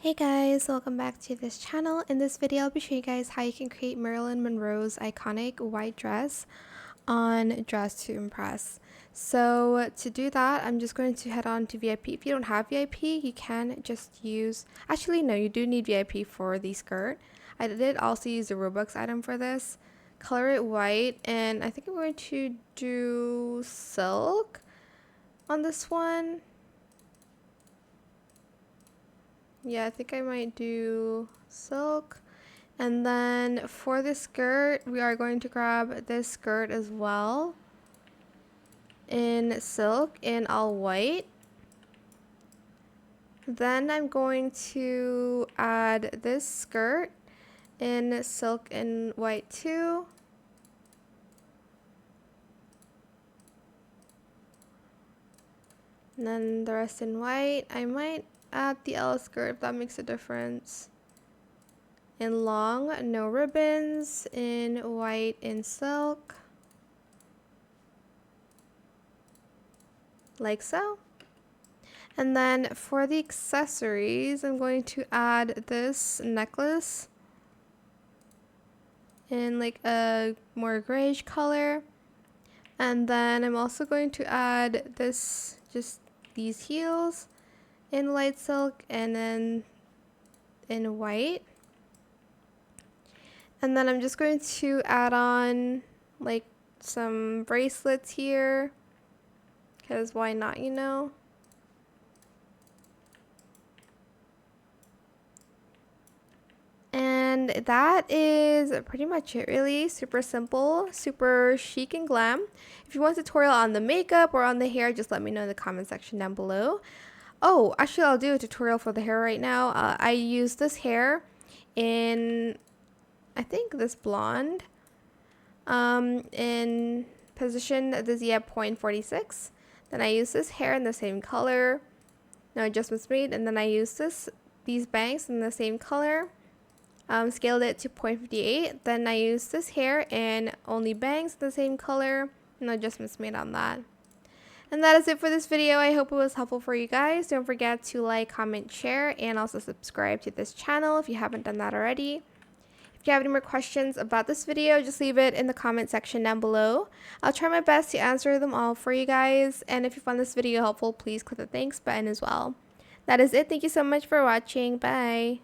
Hey guys, welcome back to this channel. In this video, I'll be showing you guys how you can create Marilyn Monroe's iconic white dress on Dress to Impress. So to do that, I'm just going to head on to VIP. If you don't have VIP, you can just use, actually no, you do need VIP for the skirt. I did also use the Roblox item for this. Color it white, and I think I'm going to do silk on this one. Yeah, I think I might do silk. And then for the skirt, we are going to grab this skirt as well in silk in all white. Then I'm going to add this skirt in silk and white too. And then the rest in white. I might add the L skirt if that makes a difference. In long, no ribbons, in white, in silk, like so. And then for the accessories, I'm going to add this necklace in like a more grayish color. And then I'm also going to add this, just these heels in light silk and then in white. And then I'm just going to add on like some bracelets here, because why not, you know? And that is pretty much it, really. Super simple, super chic and glam. If you want a tutorial on the makeup or on the hair, just let me know in the comment section down below. Oh, actually I'll do a tutorial for the hair right now. I use this hair in, I think this blonde, in position the Z at 0.46. Then I use this hair in the same color, no adjustments made, and then I use these bangs in the same color. Scaled it to 0.58. Then I used this hair and only bangs the same color. No adjustments made on that. And that is it for this video. I hope it was helpful for you guys. Don't forget to like, comment, share, and also subscribe to this channel if you haven't done that already. If you have any more questions about this video, just leave it in the comment section down below. I'll try my best to answer them all for you guys. And if you found this video helpful, please click the thanks button as well. That is it. Thank you so much for watching. Bye.